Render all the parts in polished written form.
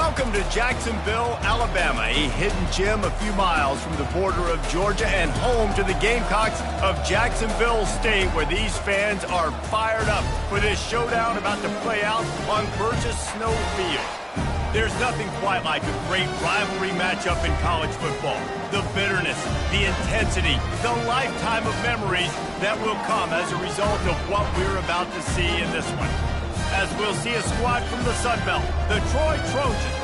Welcome to Jacksonville, Alabama, a hidden gem a few miles from the border of Georgia and home to the Gamecocks of Jacksonville State, where these fans are fired up for this showdown about to play out on Burgess Snow Field. There's nothing quite like a great rivalry matchup in college football. The bitterness, the intensity, the lifetime of memories that will come as a result of what we're about to see in this one. As we'll see a squad from the Sun Belt, the Troy Trojans,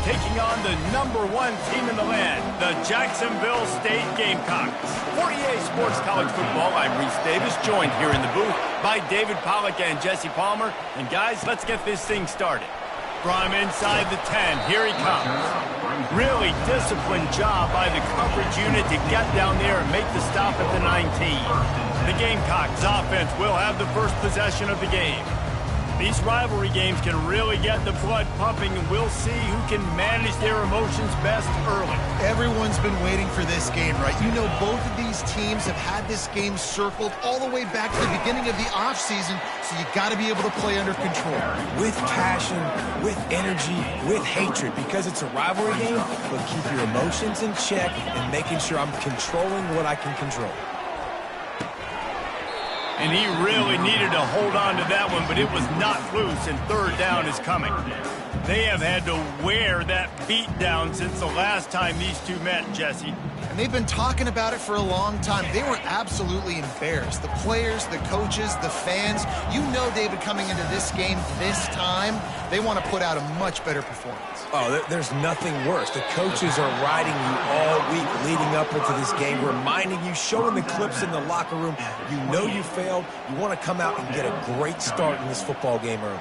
taking on the #1 team in the land, the Jacksonville State Gamecocks. For EA Sports College Football, I'm Reese Davis, joined here in the booth by David Pollack and Jesse Palmer. And guys, let's get this thing started. From inside the 10, here he comes. Really disciplined job by the coverage unit to get down there and make the stop at the 19. The Gamecocks offense will have the first possession of the game. These rivalry games can really get the blood pumping, and we'll see who can manage their emotions best early. Everyone's been waiting for this game, right? You know, both of these teams have had this game circled all the way back to the beginning of the offseason, so you got to be able to play under control. With passion, with energy, with hatred, because it's a rivalry game, but keep your emotions in check and making sure I'm controlling what I can control. And he really needed to hold on to that one, but it was not loose, and third down is coming. They have had to wear that beat down since the last time these two met, Jesse. And they've been talking about it for a long time. They were absolutely embarrassed. The players, the coaches, the fans. You know, David, coming into this game this time, they want to put out a much better performance. Oh, there's nothing worse. The coaches are riding you all week leading up into this game, reminding you, showing the clips in the locker room. You know you failed. You want to come out and get a great start in this football game early.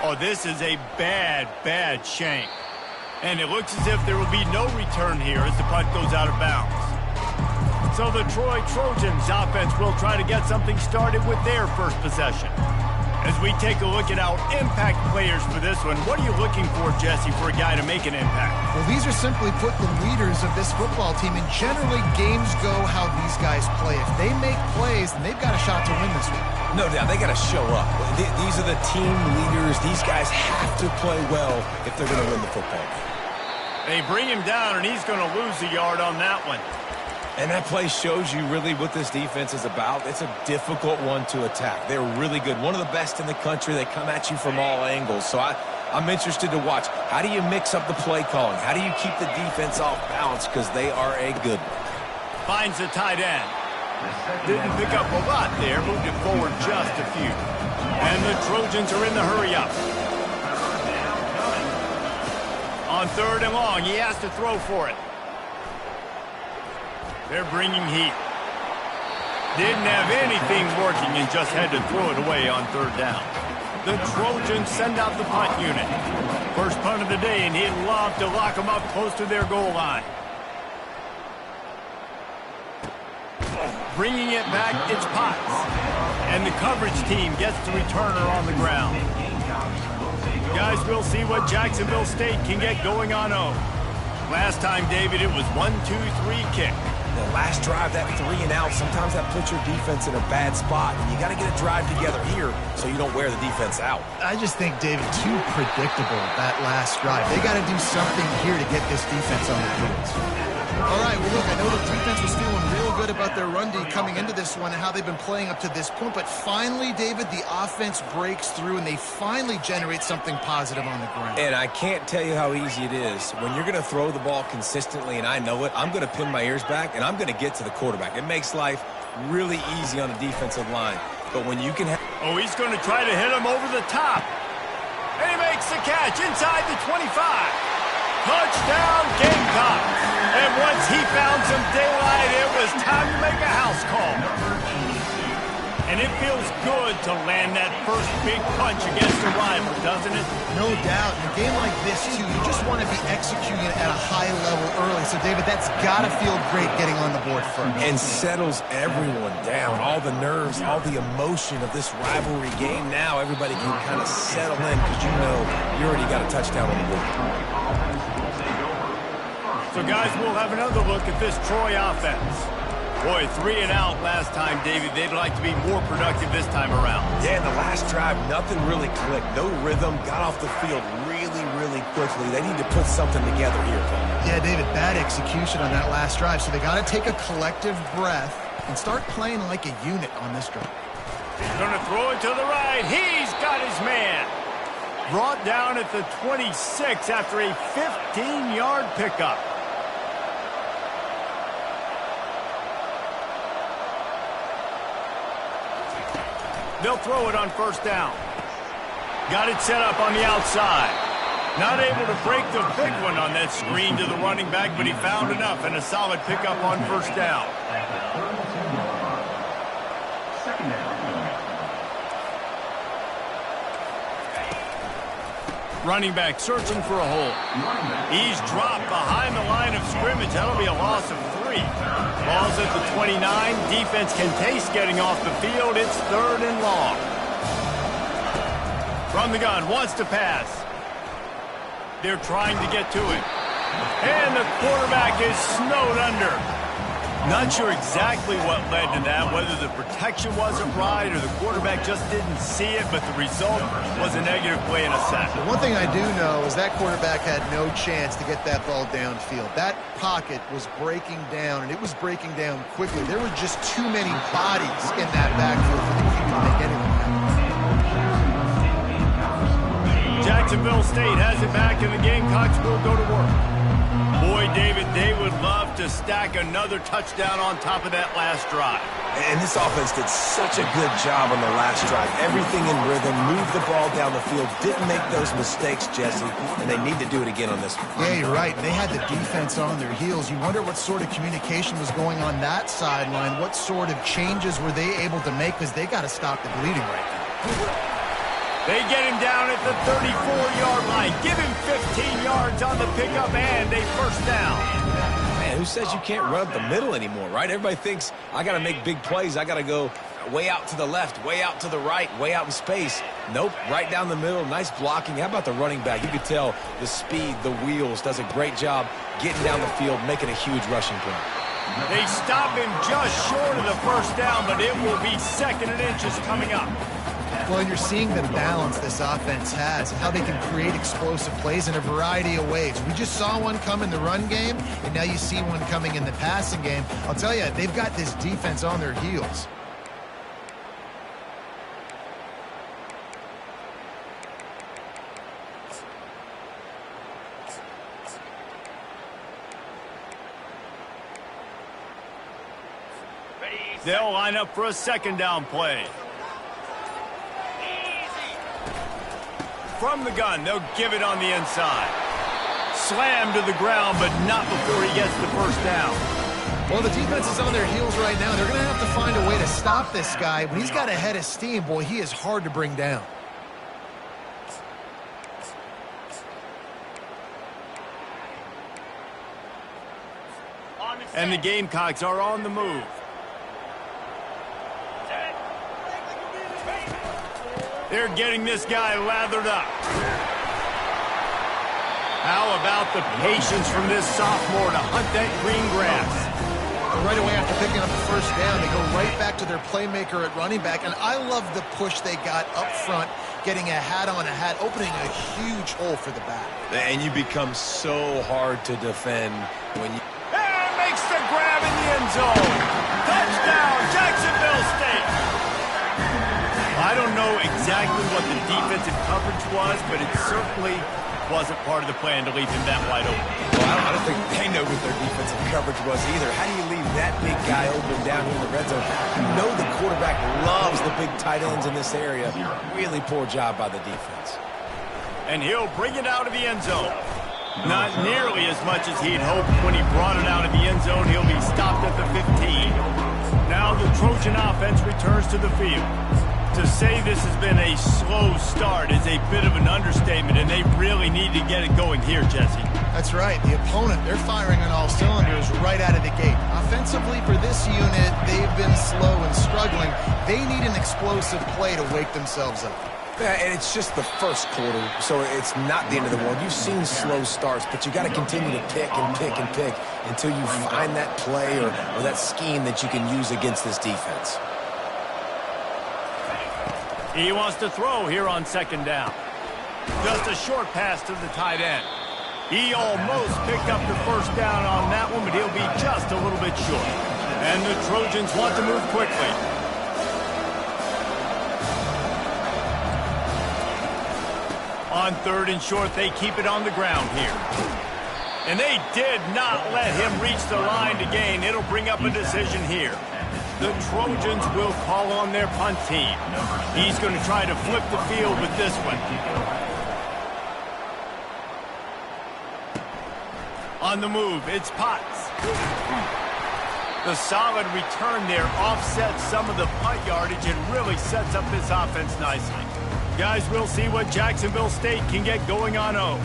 Oh, this is a bad, bad shank. And it looks as if there will be no return here as the punt goes out of bounds. So the Troy Trojans offense will try to get something started with their first possession. As we take a look at our impact players for this one, what are you looking for, Jesse, for a guy to make an impact? Well, these are simply put the leaders of this football team, and generally games go how these guys play. If they make plays, then they've got a shot to win this one. No doubt, they got to show up. These are the team leaders. These guys have to play well if they're going to win the football game. They bring him down, and he's going to lose a yard on that one. And that play shows you really what this defense is about. It's a difficult one to attack. They're really good. One of the best in the country. They come at you from all angles. So I'm interested to watch. How do you mix up the play calling? How do you keep the defense off balance? Because they are a good one. Finds the tight end. Didn't pick up a lot there. Moved it forward just a few. And the Trojans are in the hurry-up. On third and long, he has to throw for it. They're bringing heat. Didn't have anything working and just had to throw it away on third down. The Trojans send out the punt unit. First punt of the day, and he'd love to lock them up close to their goal line. Bringing it back, it's Potts. And the coverage team gets the returner on the ground. Guys, we'll see what Jacksonville State can get going on home. Last time, David, it was 1-2-3 kick. The last drive, that 3 and out, sometimes that puts your defense in a bad spot. And you got to get a drive together here so you don't wear the defense out. I just think, David, too predictable, that last drive. They got to do something here to get this defense on their heels. All right, well, look, I know the defense was feeling real good about their run D coming into this one and how they've been playing up to this point. But finally, David, the offense breaks through and they finally generate something positive on the ground. And I can't tell you how easy it is. When you're going to throw the ball consistently, and I know it, I'm going to pin my ears back and I'm going to get to the quarterback. It makes life really easy on the defensive line. But when you can oh, he's going to try to hit him over the top. And he makes the catch inside the 25. Touchdown, Gamecocks. And once he found some daylight, it was time to make a house call. And it feels good to land that first big punch against a rival, doesn't it? No doubt. In a game like this, too, you just want to be executing it at a high level early. So, David, that's got to feel great getting on the board first. And settles everyone down. All the nerves, all the emotion of this rivalry game. Now everybody can kind of settle in because you know you already got a touchdown on the board. So, guys, we'll have another look at this Troy offense. Boy, 3 and out last time, David. They'd like to be more productive this time around. Yeah, in the last drive, nothing really clicked. No rhythm, got off the field really quickly. They need to put something together here, Cole. Yeah, David, bad execution on that last drive, so they got to take a collective breath and start playing like a unit on this drive. He's going to throw it to the right. He's got his man. Brought down at the 26 after a 15-yard pickup. They'll throw it on first down. Got it set up on the outside. Not able to break the big one on that screen to the running back, but he found enough and a solid pickup on first down. Running back searching for a hole. He's dropped behind the line of scrimmage. That'll be a loss of 3. Ball's at the 29. Defense can taste getting off the field. It's 3rd and long. From the gun, wants to pass. They're trying to get to it. And the quarterback is snowed under. Not sure exactly what led to that, whether the protection wasn't right or the quarterback just didn't see it, but the result was a negative play and a sack. The one thing I do know is that quarterback had no chance to get that ball downfield. That pocket was breaking down, and it was breaking down quickly. There were just too many bodies in that backfield for the keeper to make anything happen. Jacksonville State has it back, and the Gamecocks will go to work. Boy, David, they would love to stack another touchdown on top of that last drive. And this offense did such a good job on the last drive. Everything in rhythm, moved the ball down the field, didn't make those mistakes, Jesse, and they need to do it again on this one. Yeah, you're right. They had the defense on their heels. You wonder what sort of communication was going on that sideline. What sort of changes were they able to make, because they got to stop the bleeding right now. They get him down at the 34-yard line. Give him 15 yards on the pickup and a first down. Man, who says you can't run up the middle anymore, right? Everybody thinks I got to make big plays. I got to go way out to the left, way out to the right, way out in space. Nope, right down the middle. Nice blocking. How about the running back? You could tell the speed, the wheels, does a great job getting down the field, making a huge rushing play. They stop him just short of the first down, but it will be 2nd and inches coming up. Well, and you're seeing the balance this offense has and how they can create explosive plays in a variety of ways. We just saw one come in the run game, and now you see one coming in the passing game. I'll tell you, they've got this defense on their heels. They'll line up for a 2nd down play. From the gun, they'll give it on the inside. Slam to the ground, but not before he gets the first down. Well, the defense is on their heels right now. They're going to have to find a way to stop this guy. When he's got a head of steam, boy, he is hard to bring down. And the Gamecocks are on the move. They're getting this guy lathered up. How about the patience from this sophomore to hunt that green grass? Right away after picking up the first down, they go right back to their playmaker at running back. And I love the push they got up front, getting a hat on a hat, opening a huge hole for the back. And you become so hard to defend when you... And makes the grab in the end zone. Touchdown, Jacksonville State. I don't know exactly what the defensive coverage was, but it certainly wasn't part of the plan to leave him that wide open. Well, I don't think they know what their defensive coverage was either. How do you leave that big guy open down here in the red zone? You know the quarterback loves the big tight ends in this area. Really poor job by the defense. And he'll bring it out of the end zone. Not nearly as much as he'd hoped when he brought it out of the end zone. He'll be stopped at the 15. Now the Trojan offense returns to the field. To say this has been a slow start is a bit of an understatement, and they really need to get it going here, Jesse. That's right. The opponent, they're firing on all cylinders right out of the gate. Offensively, for this unit, they've been slow and struggling. They need an explosive play to wake themselves up. Yeah, and it's just the first quarter, so it's not the end of the world. You've seen slow starts, but you got to continue to pick and pick and pick until you find that play or that scheme that you can use against this defense. He wants to throw here on second down. Just a short pass to the tight end. He almost picked up the first down on that one, but he'll be just a little bit short. And the Trojans want to move quickly. On third and short, they keep it on the ground here. And they did not let him reach the line to gain. It'll bring up a decision here. The Trojans will call on their punt team. He's going to try to flip the field with this one. On the move, it's Potts. The solid return there offsets some of the punt yardage and really sets up this offense nicely. Guys, we'll see what Jacksonville State can get going on O.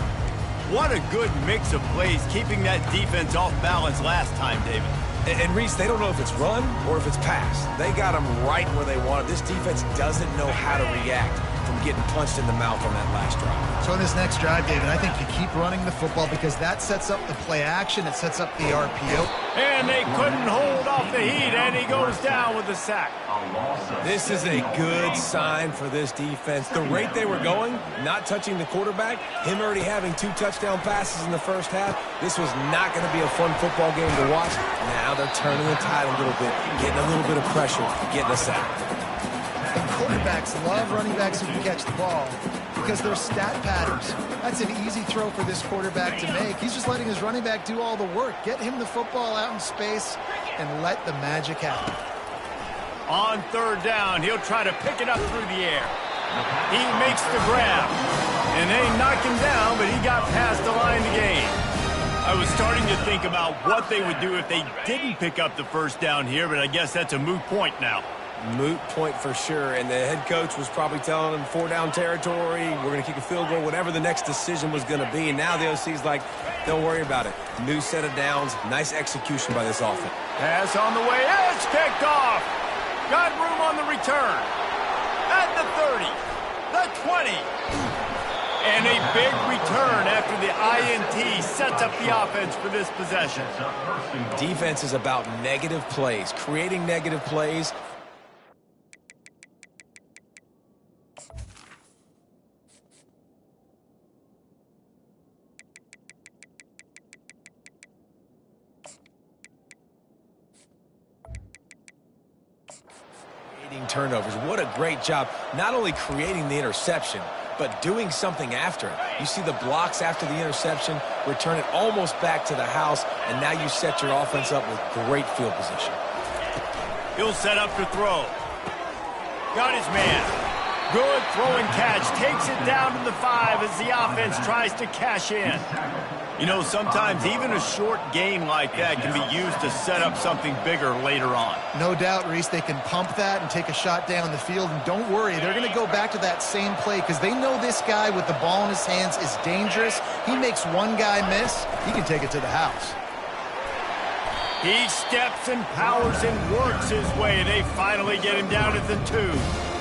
What a good mix of plays, keeping that defense off balance last time, David. And Reese, they don't know if it's run or if it's pass. They got them right where they want it. This defense doesn't know how to react from getting punched in the mouth on that last drive. So in this next drive, David, I think you keep running the football because that sets up the play action. It sets up the RPO. And they couldn't hold off the heat, and he goes down with the sack. This is a good sign for this defense. The rate they were going, not touching the quarterback, him already having 2 touchdown passes in the first half, this was not going to be a fun football game to watch. Now they're turning the tide a little bit, getting a little bit of pressure, getting a sack. And quarterbacks love running backs who can catch the ball because they're stat patterns. That's an easy throw for this quarterback to make. He's just letting his running back do all the work. Get him the football out in space and let the magic happen. On third down, he'll try to pick it up through the air. He makes the grab. And they knock him down, but he got past the line to gain. I was starting to think about what they would do if they didn't pick up the first down here, but I guess that's a moot point now. Moot point for sure, and the head coach was probably telling them 4-down territory, we're going to kick a field goal, whatever the next decision was going to be. And now the OC's like, don't worry about it. New set of downs, nice execution by this offense. Pass on the way, it's kicked off. Got room on the return. At the 30, the 20. And a big return after the INT sets up the offense for this possession. Defense is about negative plays, creating negative plays. Turnovers. What a great job, not only creating the interception, but doing something after it. You see the blocks after the interception, return it almost back to the house, and now you set your offense up with great field position. He'll set up to throw. Got his man. Good throw and catch. Takes it down to the 5 as the offense tries to cash in. You know, sometimes even a short gain like that can be used to set up something bigger later on. No doubt, Reese, they can pump that and take a shot down the field. And don't worry, they're going to go back to that same play because they know this guy with the ball in his hands is dangerous. He makes one guy miss, he can take it to the house. He steps and powers and works his way. They finally get him down at the 2.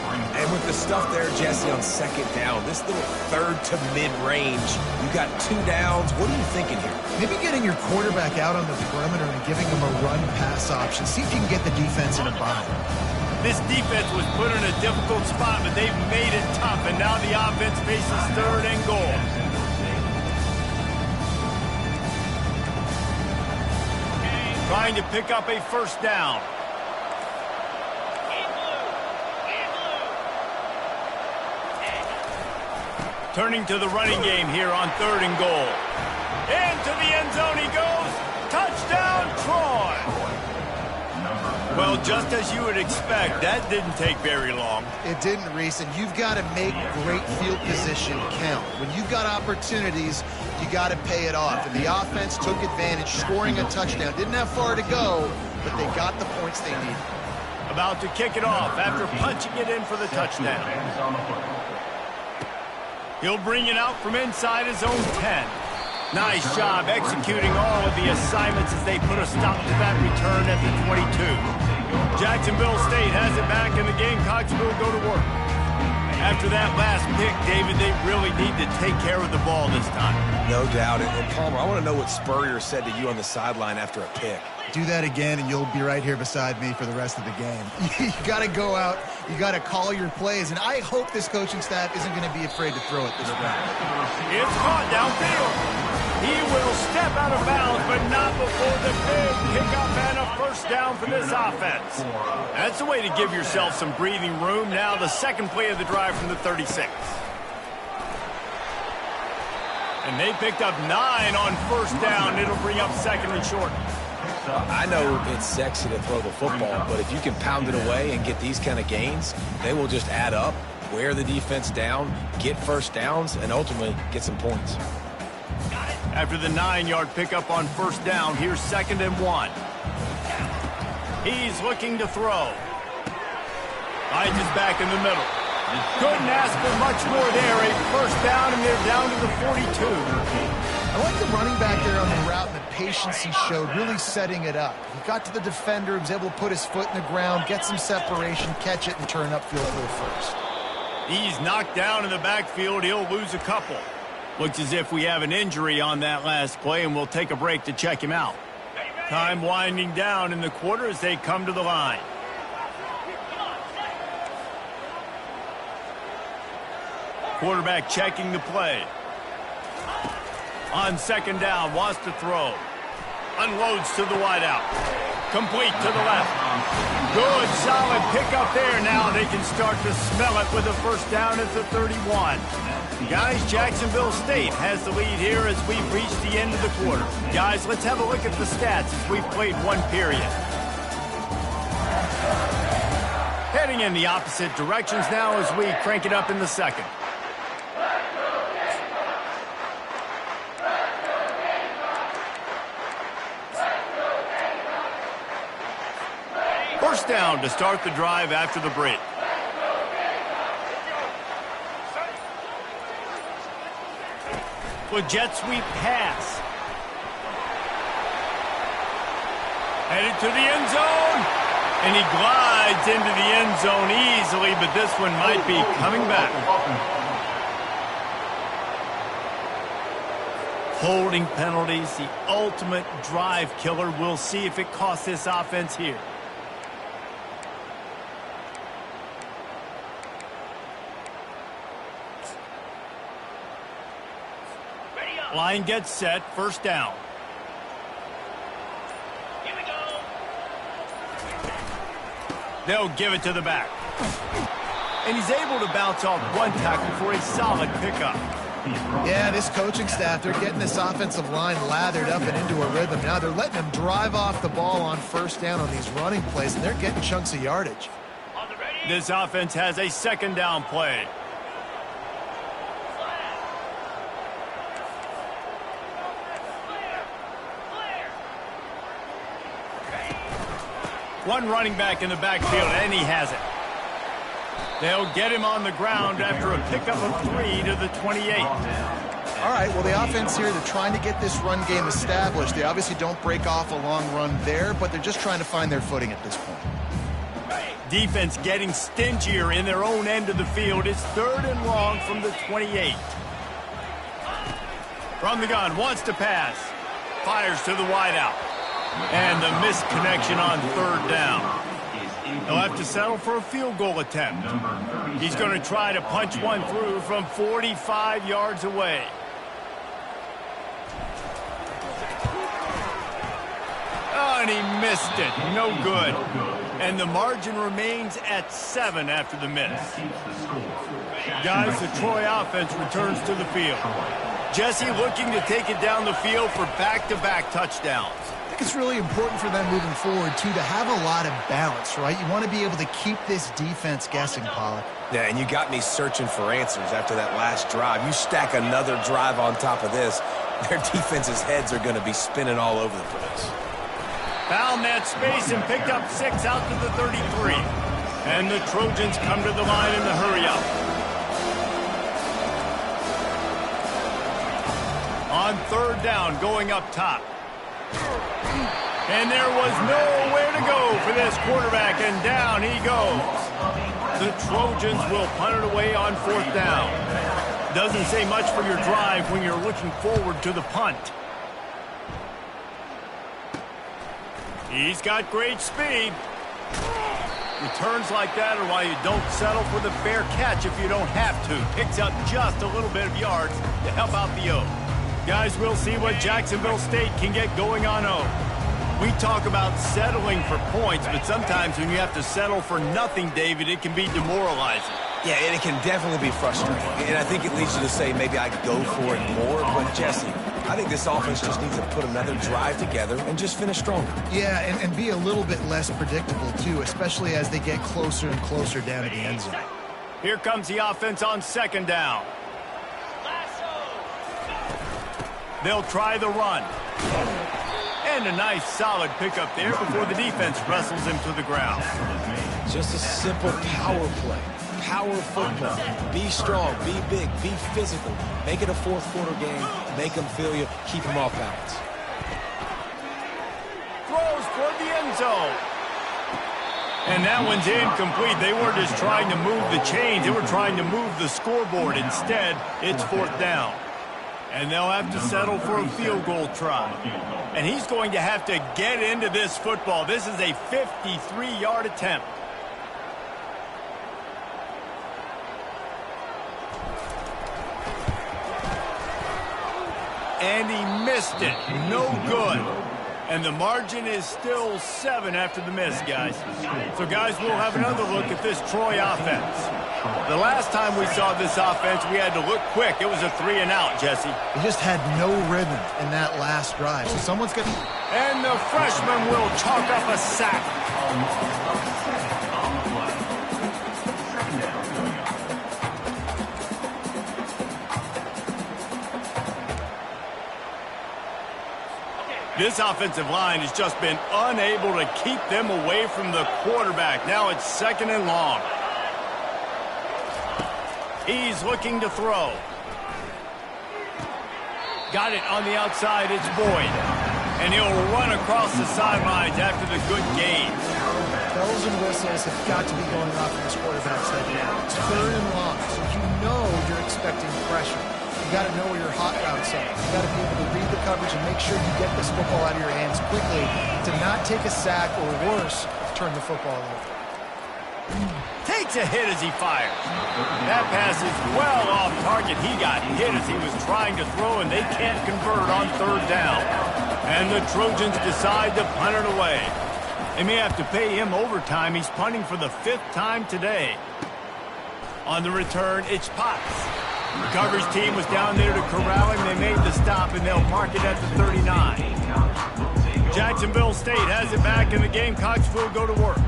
And with the stuff there, Jesse, on second down, this little third to mid-range, you got 2 downs. What are you thinking here? Maybe getting your quarterback out on the perimeter and giving him a run-pass option. See if you can get the defense in a bind. This defense was put in a difficult spot, but they've made it tough, and now the offense faces 3rd and goal. Trying to pick up a first down. Turning to the running game here on 3rd and goal. Into the end zone he goes. Touchdown, Troy. Well, just as you would expect, that didn't take very long. It didn't, Reese, and you've got to make great field position count. When you've got opportunities, you got to pay it off. And the offense took advantage, scoring a touchdown. Didn't have far to go, but they got the points they needed. About to kick it off after punching it in for the touchdown. He'll bring it out from inside his own 10. Nice job executing all of the assignments as they put a stop to that return at the 22. Jacksonville State has it back, and the Gamecocks will go to work. After that last pick, David, they really need to take care of the ball this time. No doubt. And Palmer, I want to know what Spurrier said to you on the sideline after a pick. Do that again, and you'll be right here beside me for the rest of the game. You got to go out. You got to call your plays, and I hope this coaching staff isn't going to be afraid to throw it this round. It's caught downfield. He will step out of bounds, but not before the big pickup and a first down for this offense. That's the way to give yourself some breathing room. Now the second play of the drive from the 36. And they picked up 9 on first down. It'll bring up second and short. I know it's sexy to throw the football, but if you can pound it away and get these kind of gains, they will just add up, wear the defense down, get first downs, and ultimately get some points. After the 9-yard pickup on first down, here's 2nd and 1. He's looking to throw. Finds his back in the middle. Couldn't ask for much more there. A first down, and they're down to the 42. I like the running back there on the route and the patience he showed, really setting it up. He got to the defender, he was able to put his foot in the ground, get some separation, catch it, and turn upfield for the first. He's knocked down in the backfield. He'll lose a couple. Looks as if we have an injury on that last play, and we'll take a break to check him out. Time winding down in the quarter as they come to the line. Quarterback checking the play. On second down, wants to throw. Unloads to the wideout. Complete to the left. Good, solid pickup there. Now they can start to smell it with a first down at the 31. Guys, Jacksonville State has the lead here as we've reached the end of the quarter. Guys, let's have a look at the stats as we've played one period. Heading in the opposite directions now as we crank it up in the second. First down to start the drive after the break. With jet sweep pass. Headed to the end zone. And he glides into the end zone easily, but this one might be coming back. Holding penalties, the ultimate drive killer. We'll see if it costs this offense here. Line gets set, first down. Here we go. They'll give it to the back. And he's able to bounce off one tackle for a solid pickup. Yeah, this coaching staff, they're getting this offensive line lathered up and into a rhythm. Now they're letting them drive off the ball on first down on these running plays, and they're getting chunks of yardage. This offense has a second down play. One running back in the backfield, and he has it. They'll get him on the ground after a pickup of 3 to the 28. All right, well, the offense here, they're trying to get this run game established. They obviously don't break off a long run there, but they're just trying to find their footing at this point. Defense getting stingier in their own end of the field. It's 3rd and long from the 28. From the gun, wants to pass. Fires to the wideout. And the missed connection on 3rd down. He'll have to settle for a field goal attempt. He's going to try to punch one through from 45 yards away. Oh, and he missed it. No good. And the margin remains at 7 after the miss. Guys, the Troy offense returns to the field. Jesse looking to take it down the field for back-to-back touchdowns. It's really important for them moving forward, too, to have a lot of balance, right? You want to be able to keep this defense guessing, Pollack. Yeah, and you got me searching for answers after that last drive. You stack another drive on top of this, their defense's heads are going to be spinning all over the place. Found that space and picked up 6 out to the 33. And the Trojans come to the line in the hurry-up. On 3rd down, going up top. And there was nowhere to go for this quarterback, and down he goes. The Trojans will punt it away on 4th down. Doesn't say much for your drive when you're looking forward to the punt. He's got great speed. Returns like that are why you don't settle for the fair catch if you don't have to. Picks up just a little bit of yards to help out the O. Guys, we'll see what Jacksonville State can get going on O. We talk about settling for points, but sometimes when you have to settle for nothing, David, it can be demoralizing. Yeah, and it can definitely be frustrating. And I think it leads you to say maybe I could go for it more. But, Jesse, I think this offense just needs to put another drive together and just finish stronger. Yeah, and be a little bit less predictable, too, especially as they get closer and closer down to the end zone. Here comes the offense on 2nd down. They'll try the run. And a nice solid pickup there before the defense wrestles him to the ground. Just a simple power play. Power football. Be strong, be big, be physical. Make it a 4th quarter game. Make them feel you. Keep them off balance. Throws toward the end zone. And that one's incomplete. They weren't just trying to move the chains. They were trying to move the scoreboard. Instead, it's 4th down. And they'll have to settle for a field goal try. And he's going to have to get into this football. This is a 53-yard attempt. And he missed it. No good. And the margin is still 7 after the miss, guys. So, guys, we'll have another look at this Troy offense. The last time we saw this offense, we had to look quick. It was a 3-and-out, Jesse. They just had no rhythm in that last drive. So someone's going to... And the freshman will chalk up a sack. This offensive line has just been unable to keep them away from the quarterback. Now it's 2nd and long. He's looking to throw. Got it on the outside. It's Boyd. And he'll run across the sidelines after the good gain. Bells and whistles have got to be going off in this quarterback's head now. It's 3rd and long, so you know you're expecting pressure. You got to know where your hot routes are. You got to be able to read the coverage and make sure you get this football out of your hands quickly to not take a sack or worse, turn the football over. Takes a hit as he fires. That pass is well off target. He got hit as he was trying to throw, and they can't convert on 3rd down. And the Trojans decide to punt it away. They may have to pay him overtime. He's punting for the 5th time today. On the return, it's Potts. The coverage team was down there to corral him. They made the stop, and they'll mark it at the 39. Jacksonville State has it back, and the Gamecocks will go to work.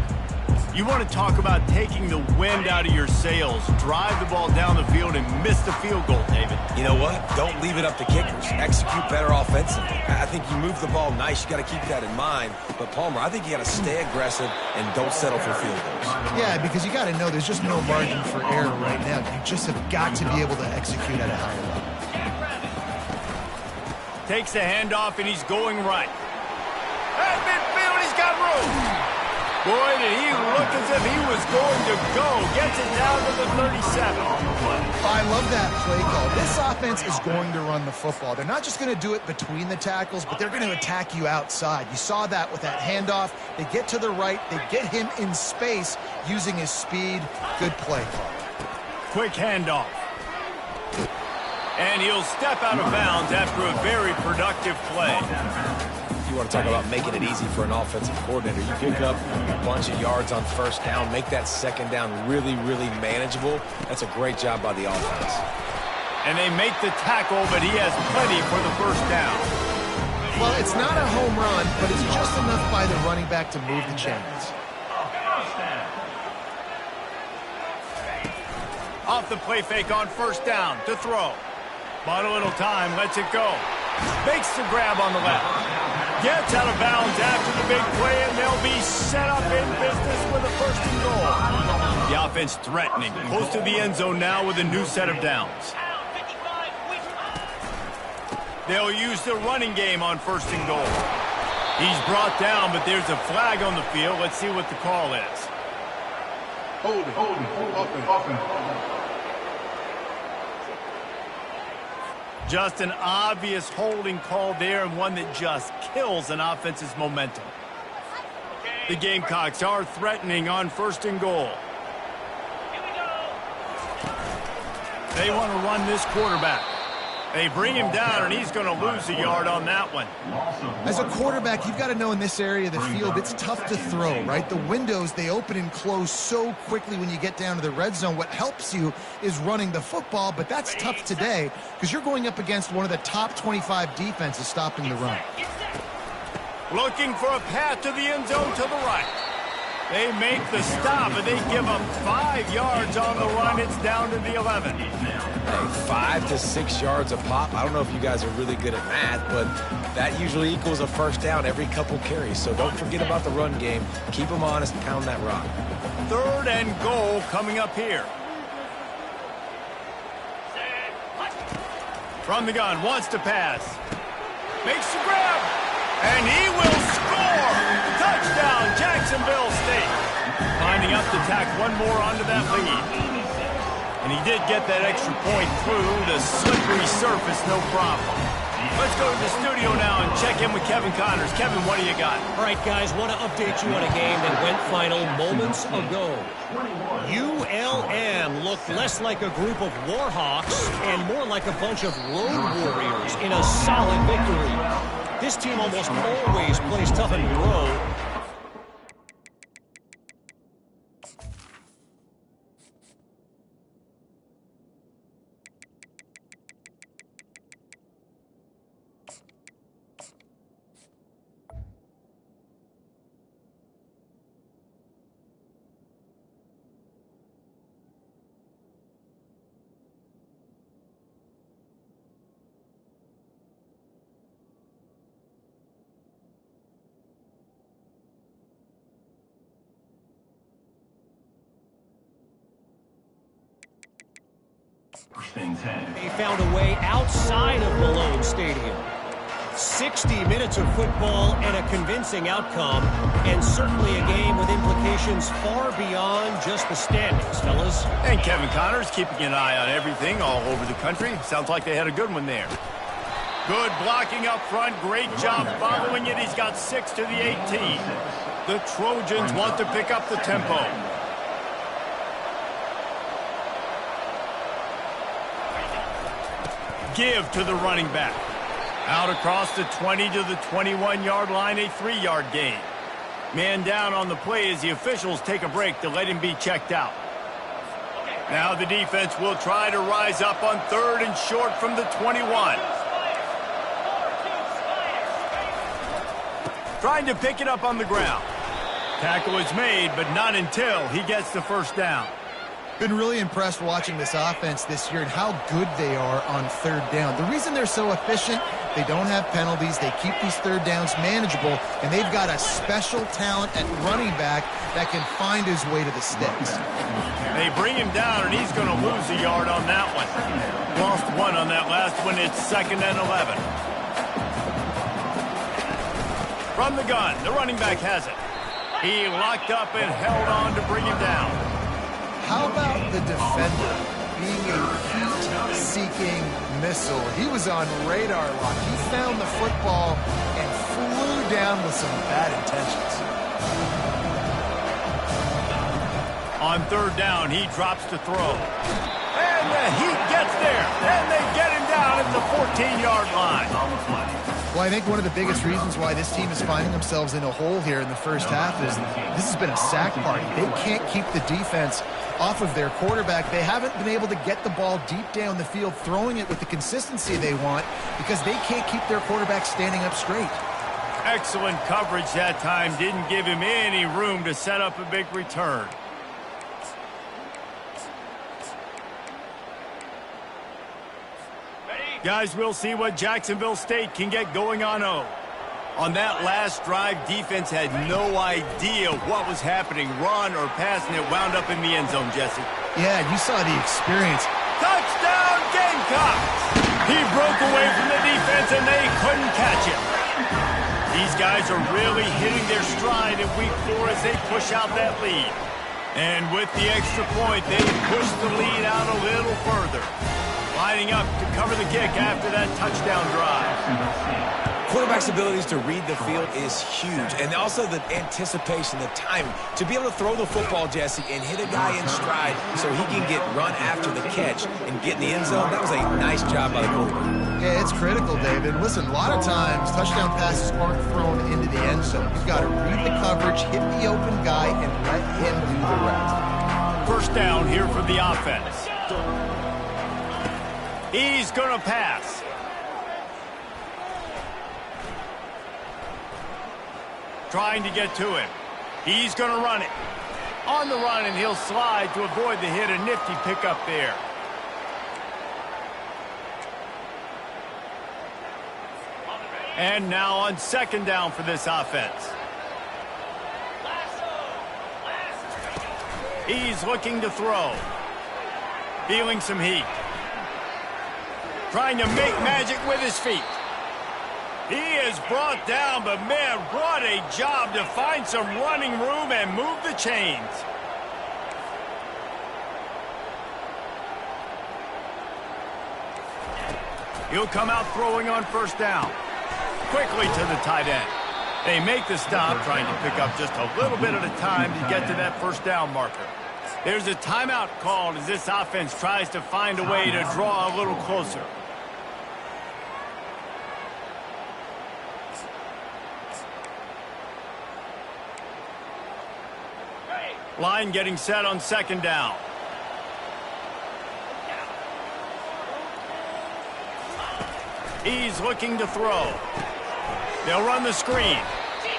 You want to talk about taking the wind out of your sails. Drive the ball down the field and miss the field goal, David. You know what? Don't leave it up to kickers. Execute better offensively. I think you move the ball nice. You got to keep that in mind. But, Palmer, I think you got to stay aggressive and don't settle for field goals. Yeah, because you got to know there's just no margin for error right now. You just have got to be able to execute at a higher level. Takes the handoff, and he's going right. At midfield, he's got room. Boy, did he look as if he was going to go. Gets it down to the 37. I love that play call. This offense is going to run the football. They're not just going to do it between the tackles, but they're going to attack you outside. You saw that with that handoff. They get to the right. They get him in space using his speed. Good play call. Quick handoff. And he'll step out of bounds after a very productive play. You want to talk about making it easy for an offensive coordinator. You pick up a bunch of yards on 1st down, make that 2nd down really, really manageable. That's a great job by the offense. And they make the tackle, but he has plenty for the 1st down. Well, it's not a home run, but it's just enough by the running back to move the chains. Off the play fake on 1st down to throw. Bought a little time, lets it go. Makes the grab on the left. Gets out of bounds after the big play, and they'll be set up in business with a 1st and goal. The offense threatening, close to the end zone now with a new set of downs. They'll use the running game on 1st and goal. He's brought down, but there's a flag on the field. Let's see what the call is. Just an obvious holding call there, and one that just kills an offense's momentum. The Gamecocks are threatening on 1st and goal. They want to run this quarterback. They bring him down, and he's going to lose a yard on that one. As a quarterback, you've got to know in this area of the field, it's tough to throw, right? The windows, they open and close so quickly when you get down to the red zone. What helps you is running the football, but that's tough today because you're going up against one of the top 25 defenses stopping the run. Looking for a path to the end zone to the right. They make the stop, and they give them 5 yards on the run. It's down to the 11. Hey, 5 to 6 yards a pop. I don't know if you guys are really good at math, but that usually equals a first down every couple carries. So don't forget about the run game. Keep them honest, pound that rock. 3rd and goal coming up here. From the gun, wants to pass. Makes the grab. And he will score! Touchdown, Jacksonville State. Lining up to tack one more onto that lead. And he did get that extra point through the slippery surface, no problem. Let's go to the studio now and check in with Kevin Connors. Kevin, what do you got? All right, guys, want to update you on a game that went final moments ago. ULM looked less like a group of Warhawks and more like a bunch of road warriors in a solid victory. This team almost always plays tough and grow. They found a way outside of Malone Stadium. 60 minutes of football and a convincing outcome, and certainly a game with implications far beyond just the standings, fellas. And Kevin Connors keeping an eye on everything all over the country. Sounds like they had a good one there. Good blocking up front. Great job following it. He's got 6 to the 18. The Trojans want to pick up the tempo. Give to the running back. Out across the 20 to the 21-yard line, a 3-yard gain. Man down on the play as the officials take a break to let him be checked out. Now the defense will try to rise up on 3rd and short from the 21. Trying to pick it up on the ground. Tackle is made, but not until he gets the first down. Been really impressed watching this offense this year and how good they are on 3rd down. The reason they're so efficient, they don't have penalties, they keep these 3rd downs manageable, and they've got a special talent at running back that can find his way to the sticks. They bring him down, and he's going to lose a yard on that one. Lost 1 on that last one. It's 2nd and 11. From the gun, the running back has it. He locked up and held on to bring him down. How about the defender being a heat-seeking missile? He was on radar lock. He found the football and flew down with some bad intentions. On 3rd down, he drops to throw. And the heat gets there. And they get him down at the 14-yard line. Well, I think one of the biggest reasons why this team is finding themselves in a hole here in the first half is this has been a sack party. They can't keep the defense off of their quarterback. They haven't been able to get the ball deep down the field, throwing it with the consistency they want because they can't keep their quarterback standing up straight. Excellent coverage that time. Didn't give him any room to set up a big return. Guys, we'll see what Jacksonville State can get going on O. On that last drive, defense had no idea what was happening, run or pass, and it wound up in the end zone, Jesse. Yeah, you saw the experience. Touchdown, Gamecocks! He broke away from the defense, and they couldn't catch him. These guys are really hitting their stride in week 4 as they push out that lead. And with the extra point, they push the lead out a little further. Lining up to cover the kick after that touchdown drive. Quarterback's abilities to read the field is huge, and also the anticipation, the timing. To be able to throw the football, Jesse, and hit a guy in stride so he can get run after the catch and get in the end zone, that was a nice job by the quarterback. Yeah, it's critical, David. Listen, a lot of times touchdown passes aren't thrown into the end zone. You've got to read the coverage, hit the open guy, and let him do the rest. First down here for the offense. He's going to pass. Trying to get to him. He's going to run it. On the run, and he'll slide to avoid the hit. A nifty pickup there. And now on second down for this offense. He's looking to throw. Feeling some heat. Trying to make magic with his feet. He is brought down, but man, what a job to find some running room and move the chains. He'll come out throwing on first down. Quickly to the tight end. They make the stop, trying to pick up just a little bit at a time to get to that first down marker. There's a timeout called as this offense tries to find a way to draw a little closer. Line getting set on second down. He's looking to throw. They'll run the screen.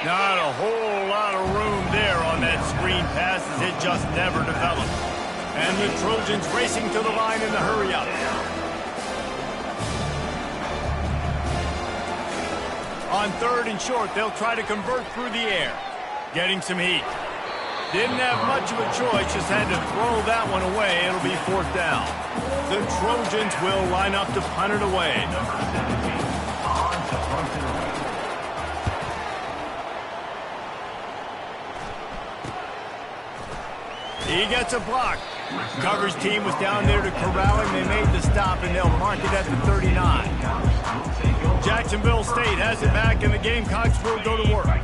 Not a whole lot of room there on that screen pass as it just never developed. And the Trojans racing to the line in the hurry up. On third and short, they'll try to convert through the air. Getting some heat. Didn't have much of a choice, just had to throw that one away. It'll be fourth down. The Trojans will line up to punt it away. He gets a block. Coverage team was down there to corral him. They made the stop, and they'll mark it at the 39. Jacksonville State has it back, and the Gamecocks will go to work.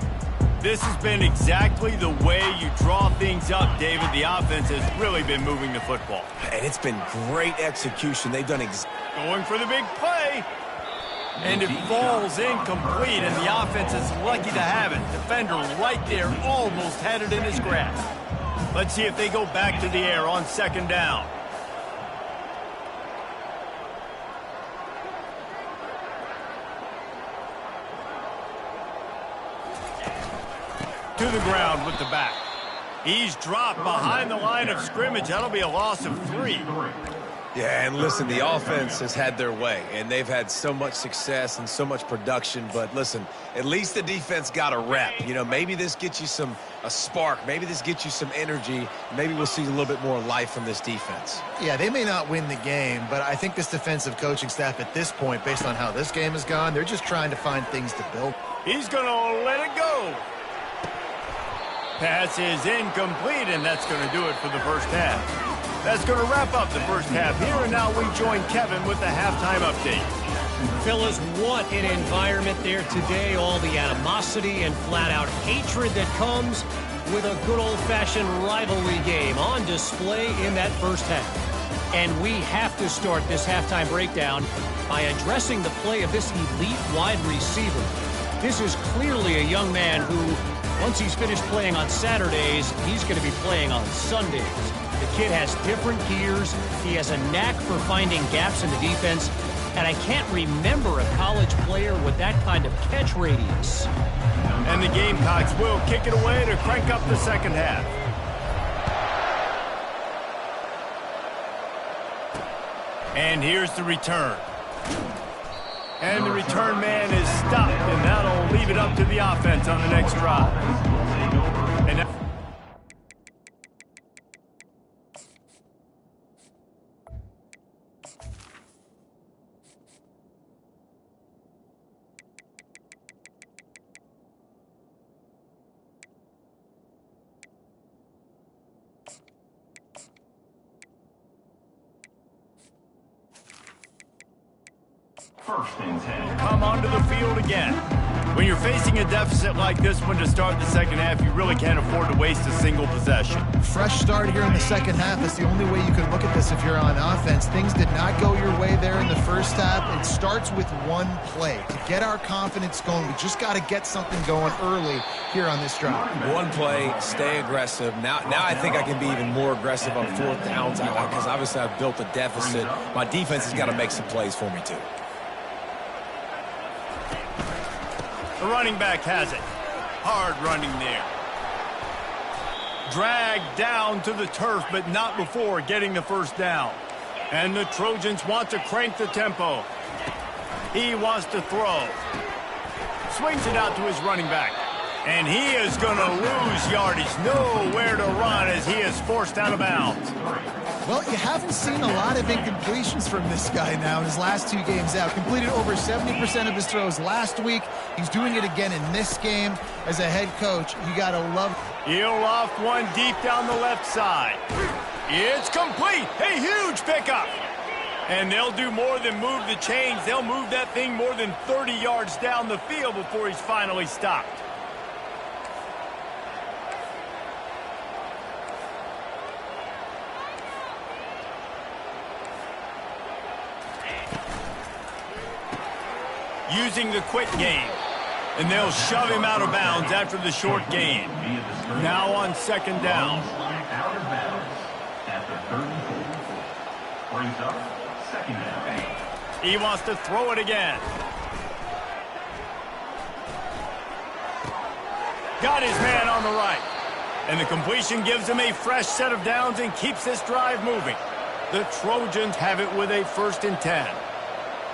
This has been exactly the way you draw things up, David. The offense has really been moving the football. And it's been great execution. They've done going for the big play. And it falls incomplete, and the offense is lucky to have it. Defender right there almost had it in his grasp. Let's see if they go back to the air on second down. To the ground with the back. He's dropped behind the line of scrimmage. That'll be a loss of 3. Yeah, and listen, the offense has had their way, and they've had so much success and so much production. But listen, at least the defense got a rep. You know, maybe this gets you a spark. Maybe this gets you some energy. Maybe we'll see a little bit more life from this defense. Yeah, they may not win the game, but I think this defensive coaching staff at this point, based on how this game has gone, they're just trying to find things to build. He's going to let it go. Pass is incomplete, and that's going to do it for the first half. That's going to wrap up the first half here, and now we join Kevin with the halftime update. Fellas, what an environment there today. All the animosity and flat-out hatred that comes with a good old-fashioned rivalry game on display in that first half. And we have to start this halftime breakdown by addressing the play of this elite wide receiver. This is clearly a young man who, once he's finished playing on Saturdays, he's going to be playing on Sundays. The kid has different gears. He has a knack for finding gaps in the defense. And I can't remember a college player with that kind of catch radius. And the Gamecocks will kick it away to crank up the second half. And here's the return. And the return man is stopped, and that'll leave it up to the offense on the next drive. And First and 10. Come onto the field again. When you're facing a deficit like this one to start the second half, you really can't afford to waste a single possession. Fresh start here in the second half. That's the only way you can look at this if you're on offense. Things did not go your way there in the first half. It starts with one play. To get our confidence going, we just got to get something going early here on this drive. One play, stay aggressive. Now I think I can be even more aggressive on fourth downs because obviously I've built a deficit. My defense has got to make some plays for me too. The running back has it. Hard running there. Dragged down to the turf, but not before getting the first down. And the Trojans want to crank the tempo. He wants to throw. Swings it out to his running back. And he is going to lose yardage. Nowhere to run as he is forced out of bounds. Well, you haven't seen a lot of incompletions from this guy now in his last 2 games out. Completed over 70% of his throws last week. He's doing it again in this game. As a head coach, you got to love. He'll loft one deep down the left side. It's complete. A huge pickup. And they'll do more than move the chains. They'll move that thing more than 30 yards down the field before he's finally stopped. Using the quick game. And they'll shove him out of bounds after the short gain. Now on second down. Out of bounds at the 34. Brings up second down. He wants to throw it again. Got his man on the right. And the completion gives him a fresh set of downs and keeps this drive moving. The Trojans have it with a 1st and 10.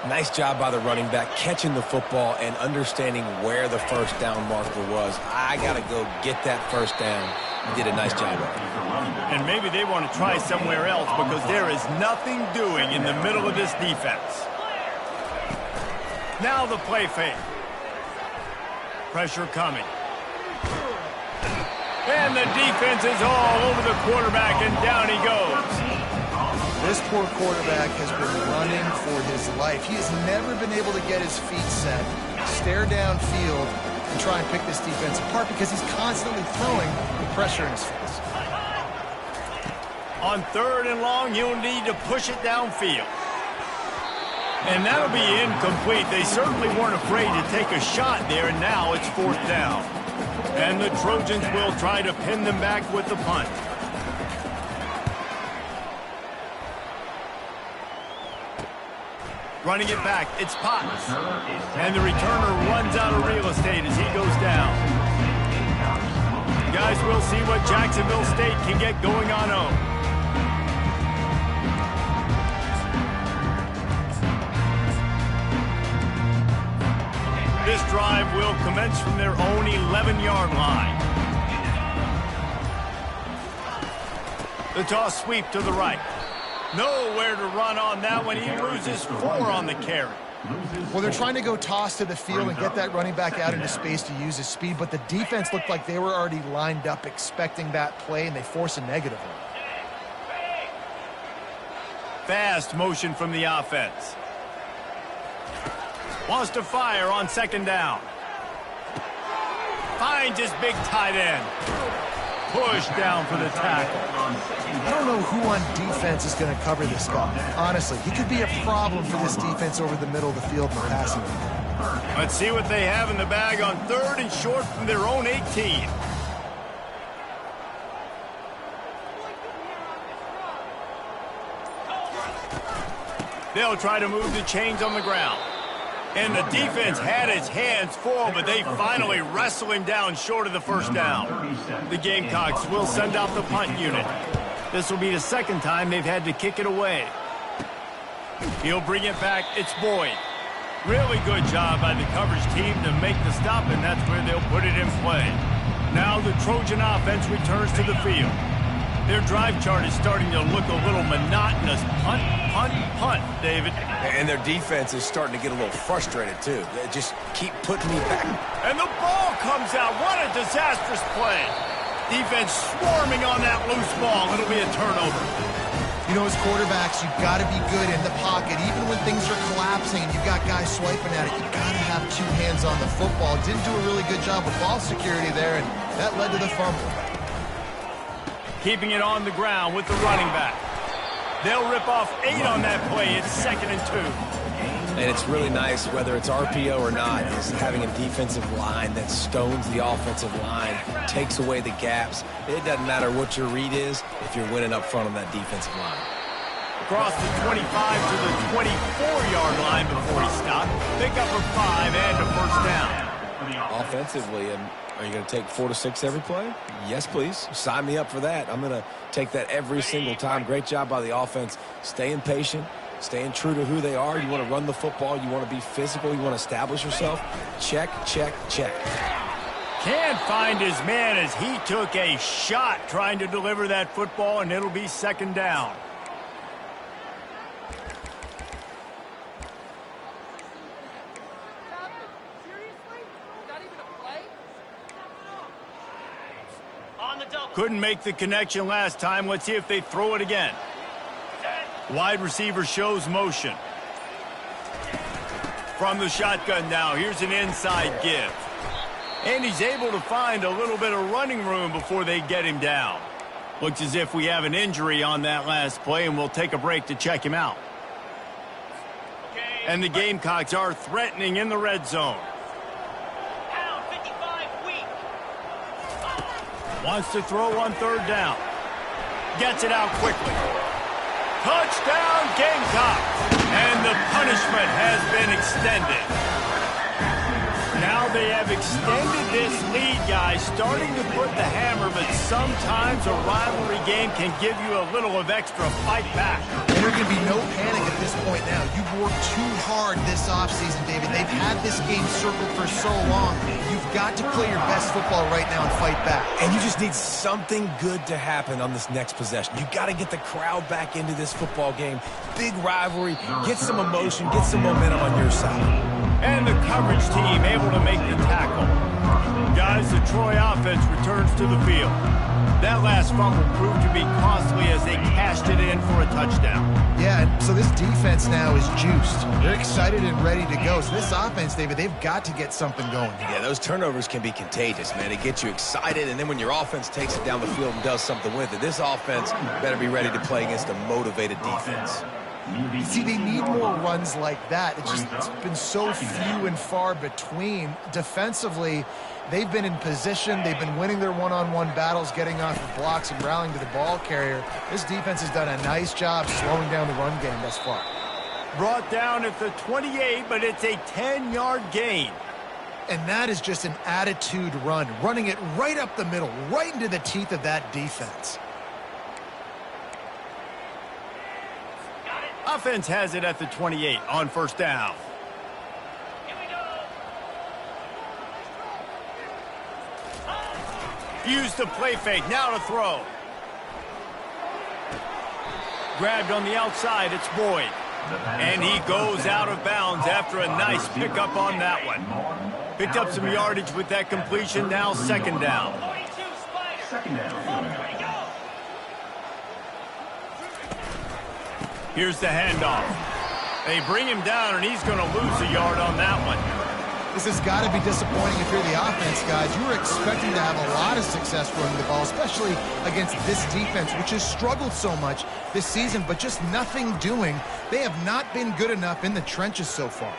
Nice job by the running back catching the football and understanding where the first down marker was. I got to go get that first down. He did a nice job of it. And maybe they want to try somewhere else because there is nothing doing in the middle of this defense. Now the play fake. Pressure coming. And the defense is all over the quarterback, and down he goes. This poor quarterback has been running for his life. He has never been able to get his feet set, stare downfield, and try and pick this defense apart because he's constantly throwing the pressure in his face. On 3rd and long, he'll need to push it downfield. And that'll be incomplete. They certainly weren't afraid to take a shot there, and now it's 4th down. And the Trojans will try to pin them back with the punt. Running it back, it's Potts. And the returner runs out of real estate as he goes down. Guys, we'll see what Jacksonville State can get going on home. This drive will commence from their own 11-yard line. The toss sweep to the right. Nowhere to run on that one. He loses 4 on the carry. Well, they're trying to go toss to the field and get that running back out into space to use his speed, but the defense looked like they were already lined up expecting that play, and they force a negative one. Fast motion from the offense. Wants to fire on 2nd down. Finds his big tight end. Push down for the tackle. I don't know who on defense is going to cover this guy. Honestly, he could be a problem for this defense over the middle of the field in the passing game. Let's see what they have in the bag on 3rd and short from their own 18. They'll try to move the chains on the ground. And the defense had its hands full, but they finally wrestle him down short of the first down. The Gamecocks will send out the punt unit. This will be the 2nd time they've had to kick it away. He'll bring it back. It's Boyd. Really good job by the coverage team to make the stop, and that's where they'll put it in play. Now the Trojan offense returns to the field. Their drive chart is starting to look a little monotonous. Punt, punt, punt, David. And their defense is starting to get a little frustrated, too. They just keep putting me back. And the ball comes out. What a disastrous play. Defense swarming on that loose ball. It'll be a turnover. You know, as quarterbacks, you've got to be good in the pocket. Even when things are collapsing, collapsing and you've got guys swiping at it, you got to have two hands on the football. Didn't do a really good job with ball security there, and that led to the fumble. Keeping it on the ground with the running back. They'll rip off 8 on that play. It's 2nd and 2. And it's really nice, whether it's RPO or not, is having a defensive line that stones the offensive line, takes away the gaps. It doesn't matter what your read is if you're winning up front on that defensive line. Across the 25 to the 24-yard line before he stopped. Pick up a 5 and a first down. Offensively, and are you going to take 4 to 6 every play? Yes, please. Sign me up for that. I'm going to take that every single time. Great job by the offense. Staying patient. Staying true to who they are. You want to run the football. You want to be physical. You want to establish yourself. Check, check, check. Can't find his man as he took a shot trying to deliver that football, and it'll be 2nd down. Couldn't make the connection last time. Let's see if they throw it again. Wide receiver shows motion. From the shotgun now, here's an inside give. And he's able to find a little bit of running room before they get him down. Looks as if we have an injury on that last play, and we'll take a break to check him out. And the Gamecocks are threatening in the red zone. Wants to throw on 3rd down. Gets it out quickly. Touchdown, Gamecocks! And the punishment has been extended. Now they have extended this lead, guys, starting to put the hammer, but sometimes a rivalry game can give you a little of extra fight back. And there can be no panic at this point now. You've worked too hard this offseason, David. They've had this game circled for so long. You've got to play your best football right now and fight back. And you just need something good to happen on this next possession. You got to get the crowd back into this football game. Big rivalry. Get some emotion. Get some momentum on your side. And the coverage team able to make the tackle. Guys, the Troy offense returns to the field. That last fumble proved to be costly as they cashed it in for a touchdown. Yeah, so this defense now is juiced. They're excited and ready to go. So this offense, David, they've got to get something going. Yeah, those turnovers can be contagious, man. It gets you excited, and then when your offense takes it down the field and does something with it, this offense better be ready to play against a motivated defense. See, they need more runs like that. It's been so few and far between. Defensively, they've been in position. They've been winning their one-on-one battles, getting off the blocks and rallying to the ball carrier. This defense has done a nice job slowing down the run game thus far. Brought down at the 28, but it's a 10-yard gain. And that is just an attitude run, running it right up the middle, right into the teeth of that defense. Offense has it at the 28 on 1st down. Here we go. Used the play fake, now to throw. Grabbed on the outside, it's Boyd. And he goes out of bounds after a nice pickup on that one. Picked up some yardage with that completion, now 2nd down. 2nd down. Here's the handoff. They bring him down, and he's going to lose a yard on that one. This has got to be disappointing if you're the offense, guys. You were expecting to have a lot of success running the ball, especially against this defense, which has struggled so much this season, but just nothing doing. They have not been good enough in the trenches so far.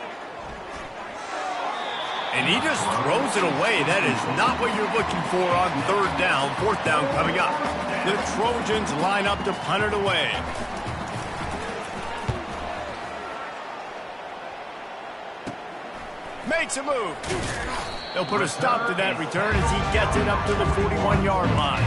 And he just throws it away. That is not what you're looking for on 3rd down, 4th down coming up. The Trojans line up to punt it away. Makes a move. They'll put a stop to that return as he gets it up to the 41-yard line.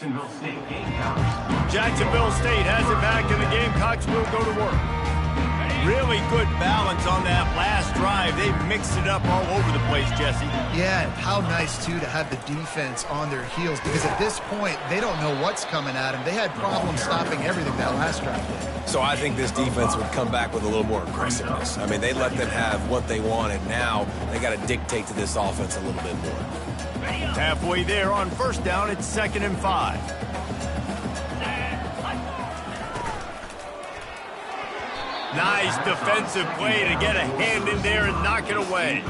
Jacksonville State Gamecocks. Jacksonville State has it back, and the Gamecocks will go to work. Really good balance on that last drive. They mixed it up all over the place, Jesse. Yeah, how nice, too, to have the defense on their heels, because at this point, they don't know what's coming at them. They had problems stopping everything that last drive did. So I think this defense would come back with a little more aggressiveness. I mean, they let them have what they wanted. Now they got to dictate to this offense a little bit more. Halfway there on first down, it's 2nd and 5. Nice defensive play to get a hand in there and knock it away.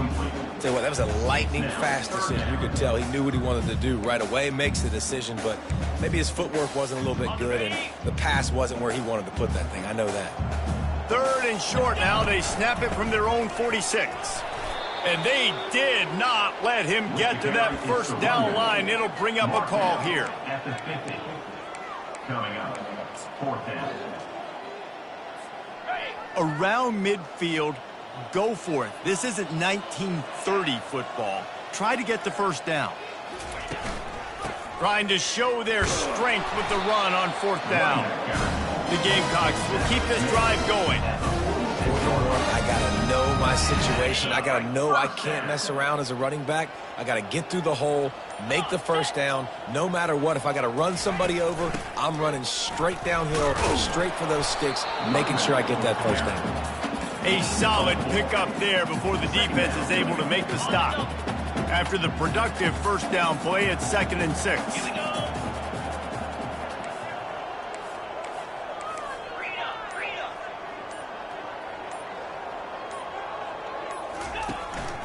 Tell you what, that was a lightning-fast decision. You could tell he knew what he wanted to do right away, makes the decision, but maybe his footwork wasn't a little bit good, and the pass wasn't where he wanted to put that thing. I know that. 3rd and short now. They snap it from their own 46. And they did not let him get to that first down line. It'll bring up a call here. At the 50. Coming up, 4th down. Around midfield, go for it. This isn't 1930 football. Try to get the first down. Trying to show their strength with the run on 4th down. The Gamecocks will keep this drive going. I got to know my situation. I got to know I can't mess around as a running back. I got to get through the hole, make the first down. No matter what, if I got to run somebody over, I'm running straight downhill, straight for those sticks, making sure I get that first down. A solid pickup there before the defense is able to make the stop. After the productive first down play, it's 2nd and 6.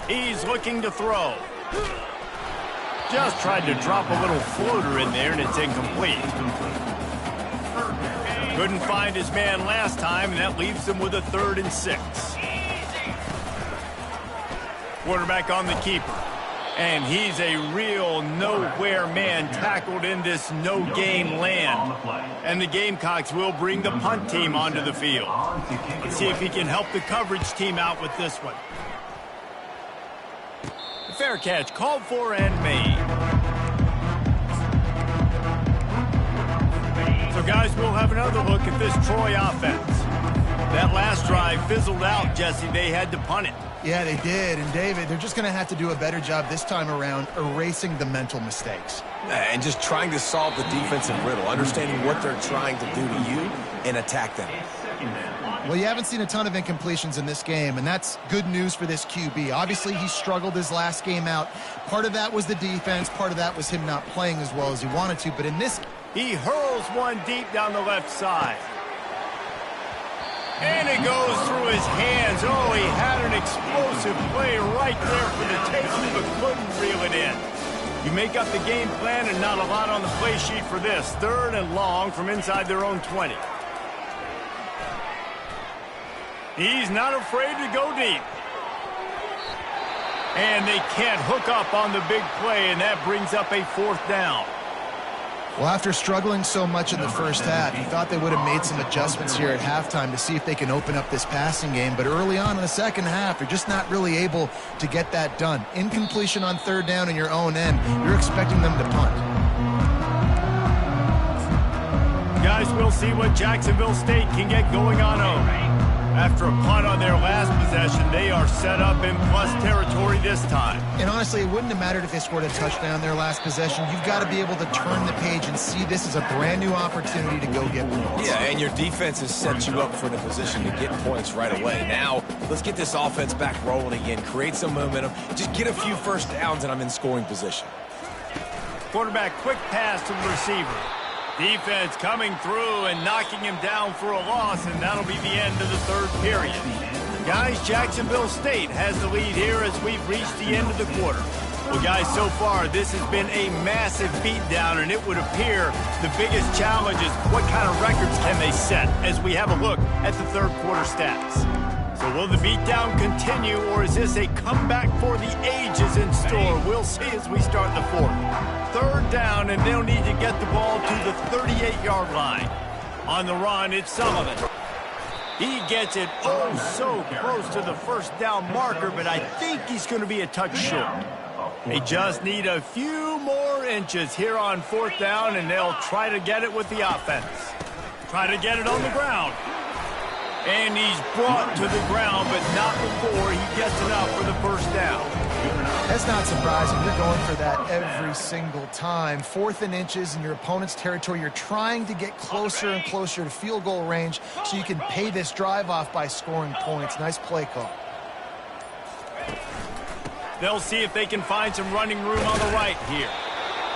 He's looking to throw. Just tried to drop a little floater in there, and it's incomplete. Couldn't find his man last time, and that leaves him with a 3rd and 6. Quarterback on the keeper. And he's a real nowhere man tackled in this no-game land. And the Gamecocks will bring the punt team onto the field. Let's see if he can help the coverage team out with this one. Fair catch, called for and made. So, guys, we'll have another look at this Troy offense. That last drive fizzled out, Jesse. They had to punt it. Yeah, they did. And, David, they're just going to have to do a better job this time around erasing the mental mistakes. And just trying to solve the defensive riddle, understanding what they're trying to do to you and attack them. Well, you haven't seen a ton of incompletions in this game, and that's good news for this QB. Obviously, he struggled his last game out. Part of that was the defense. Part of that was him not playing as well as he wanted to. But in this, he hurls one deep down the left side. And it goes through his hands. Oh, he had an explosive play right there for the taking, but couldn't reel it in. You make up the game plan and not a lot on the play sheet for this. 3rd and long from inside their own 20. He's not afraid to go deep. And they can't hook up on the big play, and that brings up a 4th down. Well, after struggling so much in the first half, you thought they would have made some adjustments here at halftime to see if they can open up this passing game. But early on in the second half, they're just not really able to get that done. Incompletion on 3rd down in your own end, you're expecting them to punt. Guys, we'll see what Jacksonville State can get going on home. After a punt on their last possession, they are set up in plus territory this time. And honestly, it wouldn't have mattered if they scored a touchdown their last possession. You've got to be able to turn the page and see this as a brand new opportunity to go get points. Yeah, and your defense has set you up for the position to get points right away. Now, let's get this offense back rolling again, create some momentum, just get a few first downs, and I'm in scoring position. Quarterback, quick pass to the receiver. Defense coming through and knocking him down for a loss, and that'll be the end of the 3rd period. Guys, Jacksonville State has the lead here as we've reached the end of the quarter. Well, guys, so far, this has been a massive beatdown, and it would appear the biggest challenge is what kind of records can they set as we have a look at the 3rd quarter stats. So will the beatdown continue, or is this a comeback for the ages in store? We'll see as we start the 4th. 3rd down, and they'll need to get the ball to the 38-yard line. On the run, it's Sullivan. He gets it oh so close to the first down marker, but I think he's going to be a touch short. They just need a few more inches here on 4th down, and they'll try to get it with the offense. Try to get it on the ground. And he's brought to the ground, but not before he gets enough for the first down. That's not surprising. You're going for that every single time. 4th and inches in your opponent's territory. You're trying to get closer and closer to field goal range so you can pay this drive off by scoring points. Nice play call. They'll see if they can find some running room on the right here.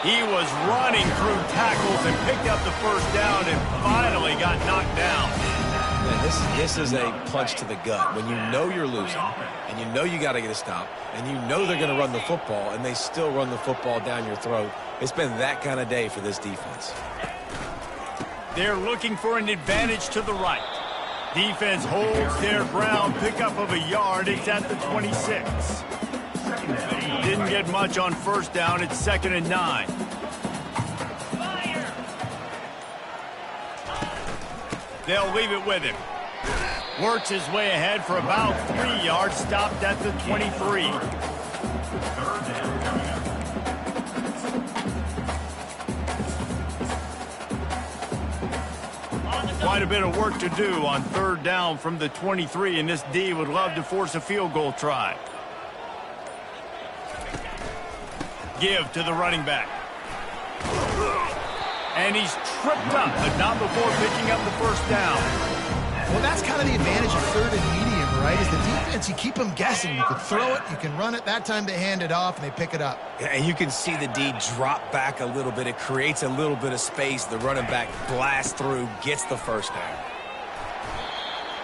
He was running through tackles and picked up the first down and finally got knocked down. Man, this is a punch to the gut. When you know you're losing, and you know you got to get a stop, and you know they're going to run the football, and they still run the football down your throat. It's been that kind of day for this defense. They're looking for an advantage to the right. Defense holds their ground, pickup of a yard. It's at the 26. Didn't get much on first down. It's 2nd and 9. They'll leave it with him. Works his way ahead for about 3 yards, stopped at the 23. Quite a bit of work to do on 3rd down from the 23, and this D would love to force a field goal try. Give to the running back. And he's tripped up, but not before picking up the first down. Well, that's kind of the advantage of 3rd and medium, right? Is the defense, you keep them guessing. You can throw it, you can run it. That time they hand it off, and they pick it up. And you can see the D drop back a little bit. It creates a little bit of space. The running back blasts through, gets the first down.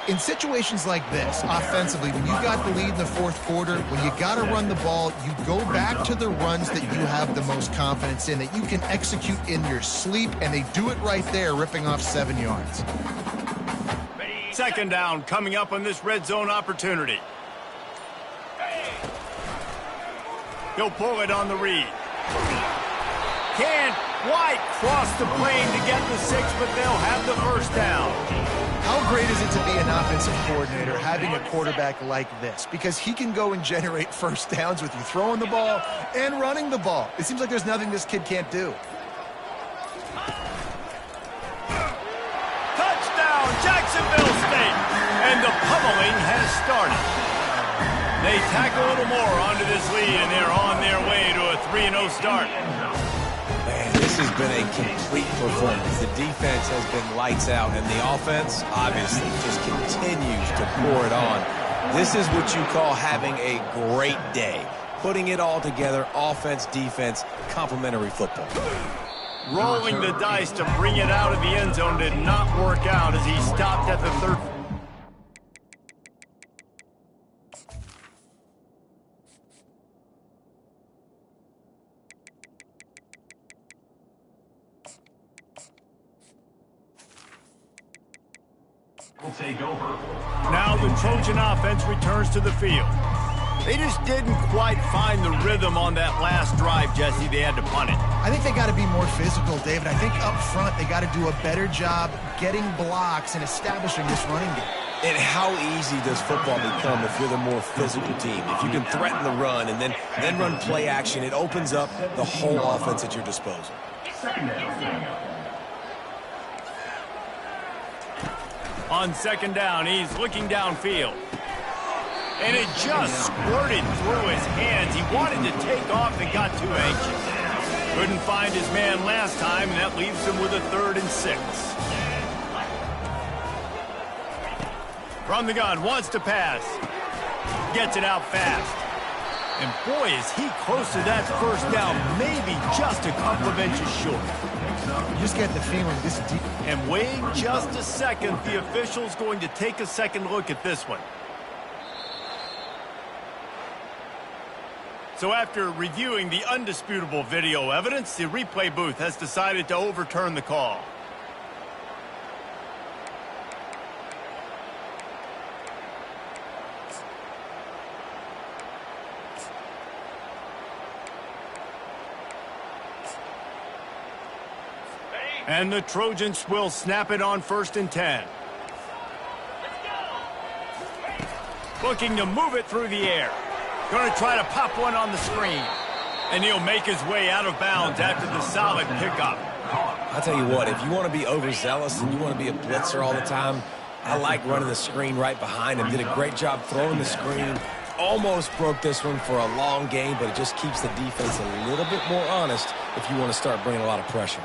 In situations like this, offensively, when you got the lead in the 4th quarter, when you got to run the ball, you go back to the runs that you have the most confidence in, that you can execute in your sleep, and they do it right there, ripping off 7 yards. 2nd down coming up on this red zone opportunity. He'll pull it on the read. Can't quite cross the plane to get the 6, but they'll have the first down. How great is it to be an offensive coordinator having a quarterback like this? Because he can go and generate first downs with you throwing the ball and running the ball. It seems like there's nothing this kid can't do. Touchdown, Jacksonville State! And the pummeling has started. They tack a little more onto this lead, and they're on their way to a 3-0 start. Man, this has been a complete performance. The defense has been lights out, and the offense obviously just continues to pour it on. This is what you call having a great day. Putting it all together, offense, defense, complementary football. Rolling the dice to bring it out of the end zone did not work out as he stopped at the 3rd. Will take over. Now the Trojan offense returns to the field. They just didn't quite find the rhythm on that last drive, Jesse. They had to punt it. I think they got to be more physical, David. I think up front they got to do a better job getting blocks and establishing this running game. And how easy does football become if you're the more physical team? If you can threaten the run and then run play action, it opens up the whole offense at your disposal. 2nd down. On 2nd down, he's looking downfield. And it just squirted through his hands. He wanted to take off and got too anxious. Couldn't find his man last time, and that leaves him with a 3rd and 6. From the gun, wants to pass. Gets it out fast. And boy, is he close to that first down, maybe just a couple of inches short. You just get the feeling this deep. And wait just a second, the official's going to take a second look at this one. So after reviewing the undisputable video evidence, the replay booth has decided to overturn the call. And the Trojans will snap it on 1st and 10. Looking to move it through the air. Going to try to pop one on the screen. And he'll make his way out of bounds after the solid pickup. I'll tell you what, if you want to be overzealous and you want to be a blitzer all the time, I like running the screen right behind him. Did a great job throwing the screen. Almost broke this one for a long game, but it just keeps the defense a little bit more honest if you want to start bringing a lot of pressure.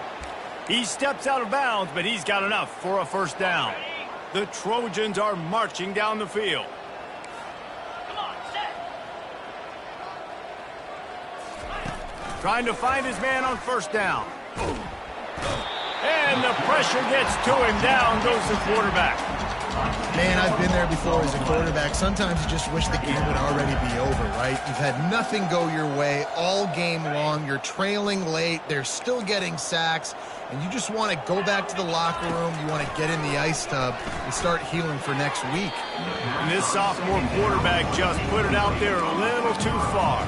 He steps out of bounds, but he's got enough for a first down. The Trojans are marching down the field. Come on, set. Trying to find his man on first down. And the pressure gets to him. Down goes the quarterback. Man, I've been there before as a quarterback. Sometimes you just wish the game would already be over, right? You've had nothing go your way all game long. You're trailing late. They're still getting sacks. And you just want to go back to the locker room. You want to get in the ice tub and start healing for next week. And this sophomore quarterback just put it out there a little too far.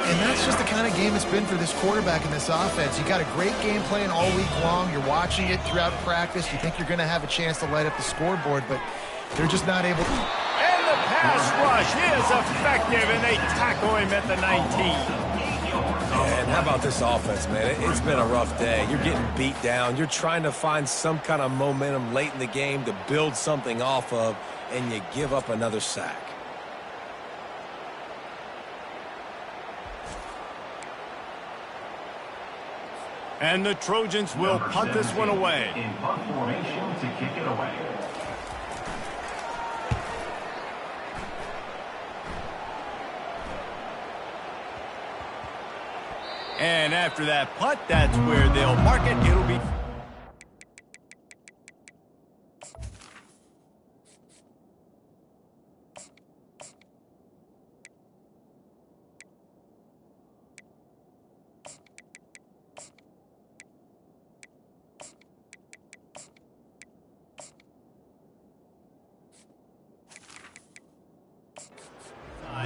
And that's just the kind of game it's been for this quarterback in this offense. You got a great game plan all week long. You're watching it throughout practice. You think you're going to have a chance to light up the scoreboard, but they're just not able to. And the pass rush is effective, and they tackle him at the 19. And how about this offense, man? It's been a rough day. You're getting beat down. You're trying to find some kind of momentum late in the game to build something off of, and you give up another sack. And the Trojans will punt this one away. In punt formation to kick it away. And after that punt, that's where they'll mark it. It'll be...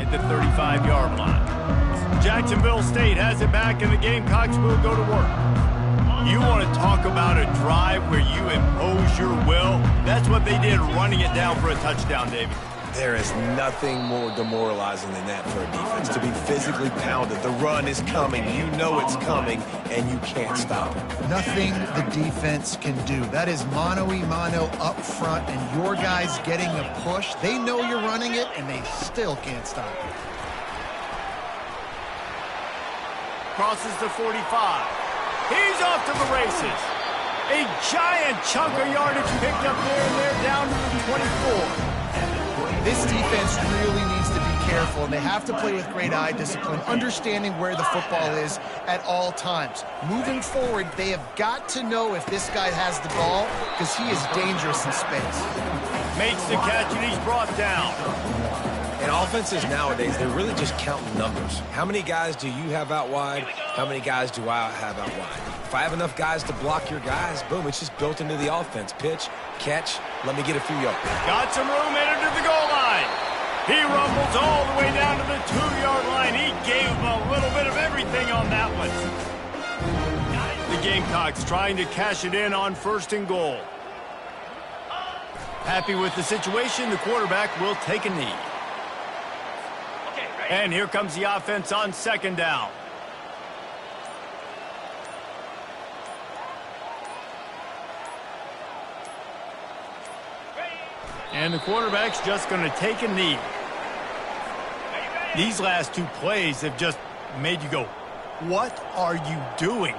the 35-yard line. Jacksonville State has it back, and the Gamecocks will go to work. You want to talk about a drive where you impose your will? That's what they did, running it down for a touchdown, David. There is nothing more demoralizing than that for a defense, to be physically pounded. The run is coming. You know it's coming, and you can't stop it. Nothing the defense can do. That is mano-a-mano up front, and your guys getting a push. They know you're running it, and they still can't stop it. Crosses the 45. He's off to the races. A giant chunk of yardage picked up there, and they're down to the 24. This defense really needs to be careful, and they have to play with great eye discipline, understanding where the football is at all times. Moving forward, they have got to know if this guy has the ball, because he is dangerous in space. Makes the catch, and he's brought down. And offenses nowadays, they're really just counting numbers. How many guys do you have out wide? How many guys do I have out wide? If I have enough guys to block your guys, boom, it's just built into the offense. Pitch, catch, let me get a few yards. Got some room, headed to the goal line. He rumbles all the way down to the 2-yard line. He gave a little bit of everything on that one. The Gamecocks trying to cash it in on 1st and goal. Happy with the situation, the quarterback will take a knee. And here comes the offense on 2nd down. And the quarterback's just going to take a knee. These last 2 plays have just made you go, what are you doing?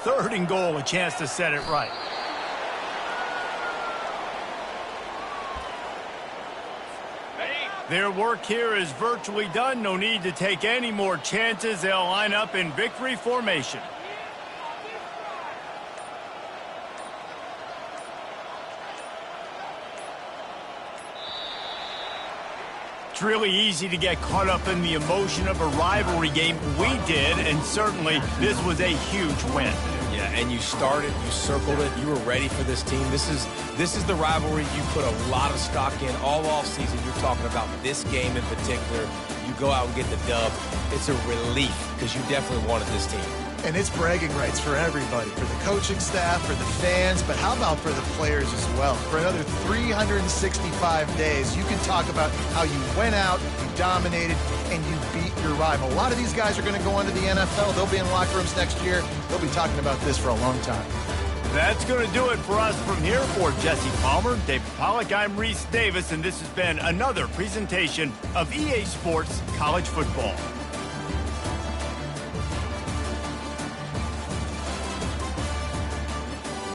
3rd and goal, a chance to set it right. Their work here is virtually done. No need to take any more chances. They'll line up in victory formation. It's really easy to get caught up in the emotion of a rivalry game. We did, and certainly this was a huge win. Yeah, and you started, you circled it, you were ready for this team. This is the rivalry you put a lot of stock in all offseason. You're talking about this game in particular. You go out and get the dub. It's a relief because you definitely wanted this team. And it's bragging rights for everybody, for the coaching staff, for the fans, but how about for the players as well? For another 365 days, you can talk about how you went out, you dominated, and you beat your rival. A lot of these guys are going to go into the NFL. They'll be in locker rooms next year. They'll be talking about this for a long time. That's going to do it for us from here. For Jesse Palmer, David Pollack, I'm Reese Davis, and this has been another presentation of EA Sports College Football.